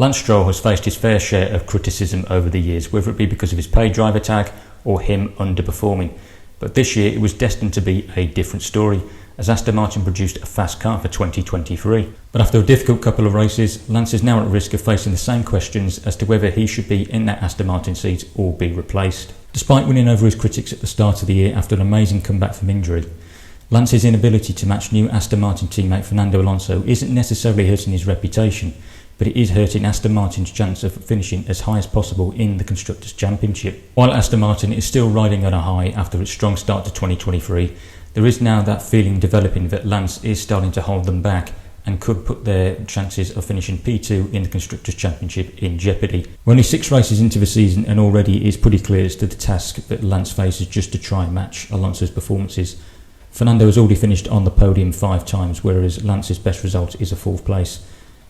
Lance Stroll has faced his fair share of criticism over the years, whether it be because of his paid driver tag or him underperforming. But this year it was destined to be a different story, as Aston Martin produced a fast car for 2023. But after a difficult couple of races, Lance is now at risk of facing the same questions as to whether he should be in that Aston Martin seat or be replaced. Despite winning over his critics at the start of the year after an amazing comeback from injury, Lance's inability to match new Aston Martin teammate Fernando Alonso isn't necessarily hurting his reputation, but it is hurting Aston Martin's chance of finishing as high as possible in the Constructors' Championship. While Aston Martin is still riding on a high after its strong start to 2023, there is now that feeling developing that Lance is starting to hold them back and could put their chances of finishing P2 in the Constructors' Championship in jeopardy. We're only 6 races into the season and already it is pretty clear as to the task that Lance faces just to try and match Alonso's performances. Fernando has already finished on the podium 5 times, whereas Lance's best result is a 4th place.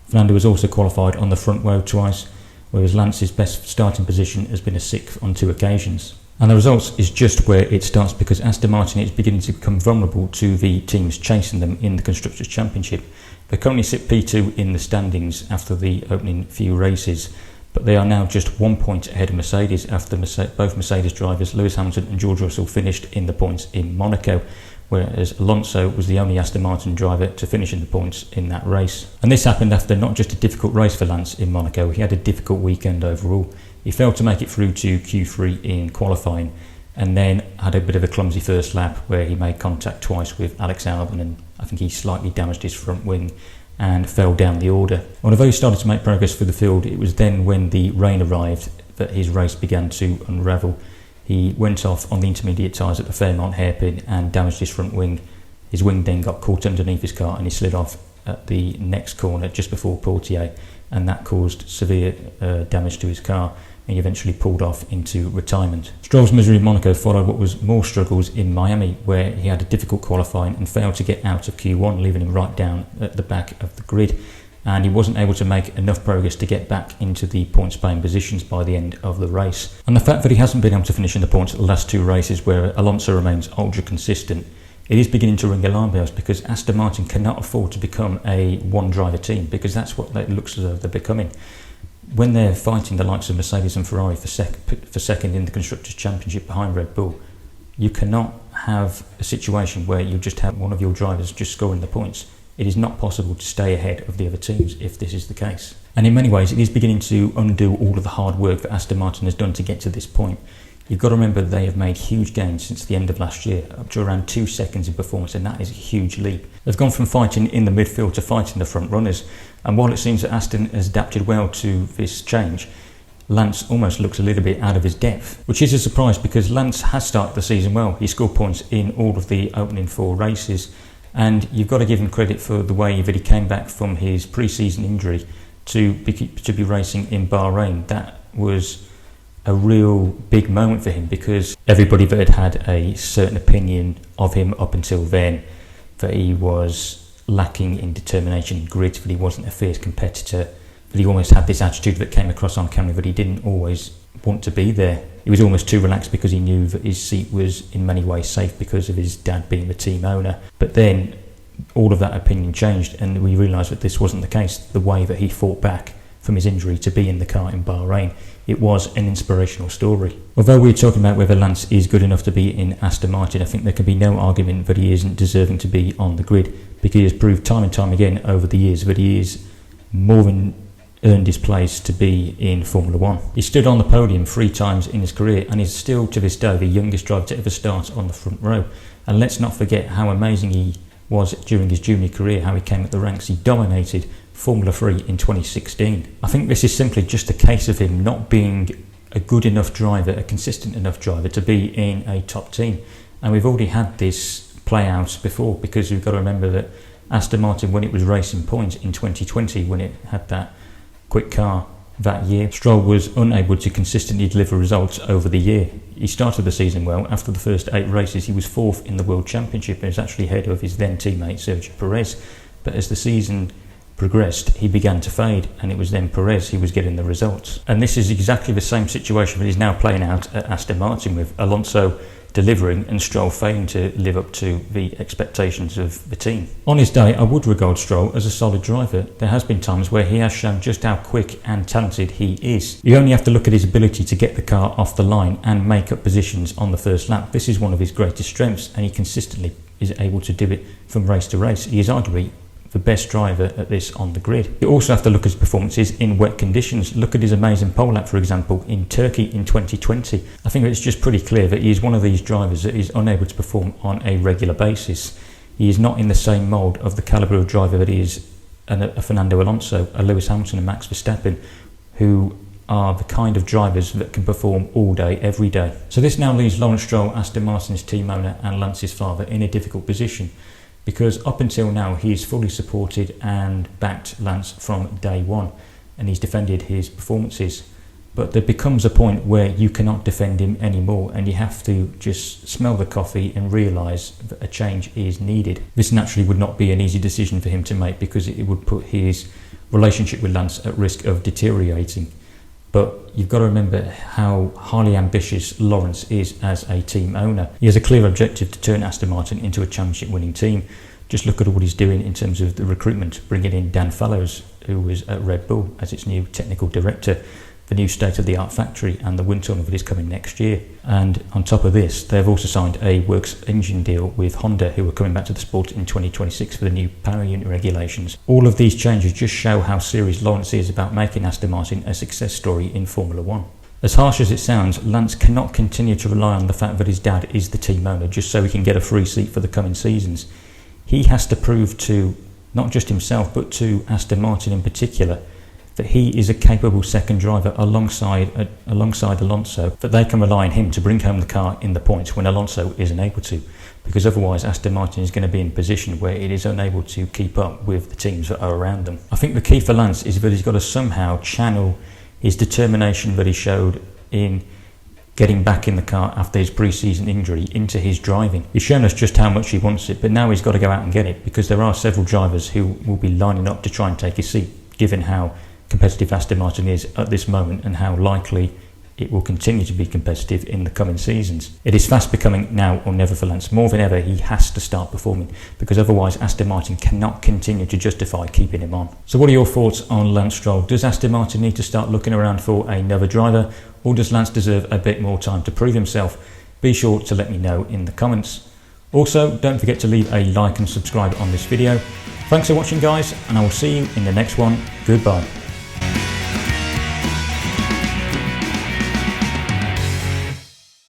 Fernando has also qualified on the front row twice, whereas Lance's best starting position has been a 6th on 2 occasions. And the results is just where it starts, because Aston Martin is beginning to become vulnerable to the teams chasing them in the Constructors' Championship. They currently sit P2 in the standings after the opening few races, but they are now just 1 point ahead of Mercedes after both Mercedes drivers Lewis Hamilton and George Russell finished in the points in Monaco, whereas Alonso was the only Aston Martin driver to finish in the points in that race. And this happened after not just a difficult race for Lance in Monaco, he had a difficult weekend overall. He failed to make it through to Q3 in qualifying, and then had a bit of a clumsy first lap where he made contact twice with Alex Albon, and I think he slightly damaged his front wing and fell down the order. Although he started to make progress through the field, it was then when the rain arrived that his race began to unravel. He went off on the intermediate tyres at the Fairmont hairpin and damaged his front wing. His wing then got caught underneath his car and he slid off at the next corner just before Portier, and that caused severe damage to his car, and he eventually pulled off into retirement. Stroll's misery in Monaco followed what was more struggles in Miami, where he had a difficult qualifying and failed to get out of Q1, leaving him right down at the back of the grid, and he wasn't able to make enough progress to get back into the points paying positions by the end of the race. And the fact that he hasn't been able to finish in the points at the last 2 races, where Alonso remains ultra consistent, it is beginning to ring alarm bells, because Aston Martin cannot afford to become a one-driver team, because that's what it looks as though they're becoming. When they're fighting the likes of Mercedes and Ferrari for second in the Constructors' Championship behind Red Bull, you cannot have a situation where you just have one of your drivers just scoring the points. It is not possible to stay ahead of the other teams if this is the case. And in many ways, it is beginning to undo all of the hard work that Aston Martin has done to get to this point. You've got to remember they have made huge gains since the end of last year, up to around 2 seconds in performance, and that is a huge leap. They've gone from fighting in the midfield to fighting the front runners, and while it seems that Aston has adapted well to this change, Lance almost looks a little bit out of his depth, which is a surprise because Lance has started the season well. He scored points in all of the opening 4 races, and you've got to give him credit for the way that he came back from his pre-season injury to be racing in Bahrain. That was a real big moment for him, because everybody that had a certain opinion of him up until then, that he was lacking in determination and grit, that he wasn't a fierce competitor, that he almost had this attitude that came across on camera that he didn't always want to be there. He was almost too relaxed because he knew that his seat was in many ways safe because of his dad being the team owner. But then all of that opinion changed, and we realised that this wasn't the case. The way that he fought back from his injury to be in the car in Bahrain, it was an inspirational story. Although we're talking about whether Lance is good enough to be in Aston Martin, I think there can be no argument that he isn't deserving to be on the grid, because he has proved time and time again over the years that he is more than earned his place to be in Formula 1. He stood on the podium 3 times in his career and is still to this day the youngest driver to ever start on the front row. And let's not forget how amazing he was during his junior career, how he came up the ranks. He dominated Formula 3 in 2016. I think this is simply just a case of him not being a good enough driver, a consistent enough driver to be in a top team. And we've already had this play out before, because we've got to remember that Aston Martin, when it was racing points in 2020, when it had that quick car that year, Stroll was unable to consistently deliver results over the year. He started the season well. After the first 8 races, he was 4th in the World Championship and was actually ahead of his then teammate Sergio Perez. But as the season progressed, he began to fade, and it was then Perez who was getting the results. And this is exactly the same situation that is now playing out at Aston Martin, with Alonso delivering and Stroll failing to live up to the expectations of the team. On his day, I would regard Stroll as a solid driver. There has been times where he has shown just how quick and talented he is. You only have to look at his ability to get the car off the line and make up positions on the first lap. This is one of his greatest strengths, and he consistently is able to do it from race to race. He is arguably the best driver at this on the grid. You also have to look at his performances in wet conditions. Look at his amazing pole lap, for example, in Turkey in 2020. I think it's just pretty clear that he is one of these drivers that is unable to perform on a regular basis. He is not in the same mould of the calibre of driver that he is a Fernando Alonso, a Lewis Hamilton and Max Verstappen, who are the kind of drivers that can perform all day, every day. So this now leaves Lawrence Stroll, Aston Martin's team owner, and Lance's father in a difficult position, because up until now he's fully supported and backed Lance from day one, and he's defended his performances. But there becomes a point where you cannot defend him anymore, and you have to just smell the coffee and realise that a change is needed. This naturally would not be an easy decision for him to make, because it would put his relationship with Lance at risk of deteriorating. But you've got to remember how highly ambitious Lawrence is as a team owner. He has a clear objective to turn Aston Martin into a championship winning team. Just look at what he's doing in terms of the recruitment, bringing in Dan Fallows, who was at Red Bull as its new technical director, the new state-of-the-art factory, and the wind tunnel that is coming next year. And on top of this, they've also signed a works engine deal with Honda, who are coming back to the sport in 2026 for the new power unit regulations. All of these changes just show how serious Lawrence is about making Aston Martin a success story in Formula 1. As harsh as it sounds, Lance cannot continue to rely on the fact that his dad is the team owner just so he can get a free seat for the coming seasons. He has to prove to not just himself, but to Aston Martin in particular, that he is a capable second driver alongside Alonso, that they can rely on him to bring home the car in the points when Alonso isn't able to, because otherwise Aston Martin is going to be in a position where it is unable to keep up with the teams that are around them. I think the key for Lance is that he's got to somehow channel his determination that he showed in getting back in the car after his pre-season injury into his driving. He's shown us just how much he wants it, but now he's got to go out and get it, because there are several drivers who will be lining up to try and take his seat, given how competitive Aston Martin is at this moment and how likely it will continue to be competitive in the coming seasons. It is fast becoming now or never for Lance. More than ever, he has to start performing, because otherwise Aston Martin cannot continue to justify keeping him on. So what are your thoughts on Lance Stroll? Does Aston Martin need to start looking around for another driver, or does Lance deserve a bit more time to prove himself? Be sure to let me know in the comments. Also, don't forget to leave a like and subscribe on this video. Thanks for watching, guys, and I will see you in the next one. Goodbye.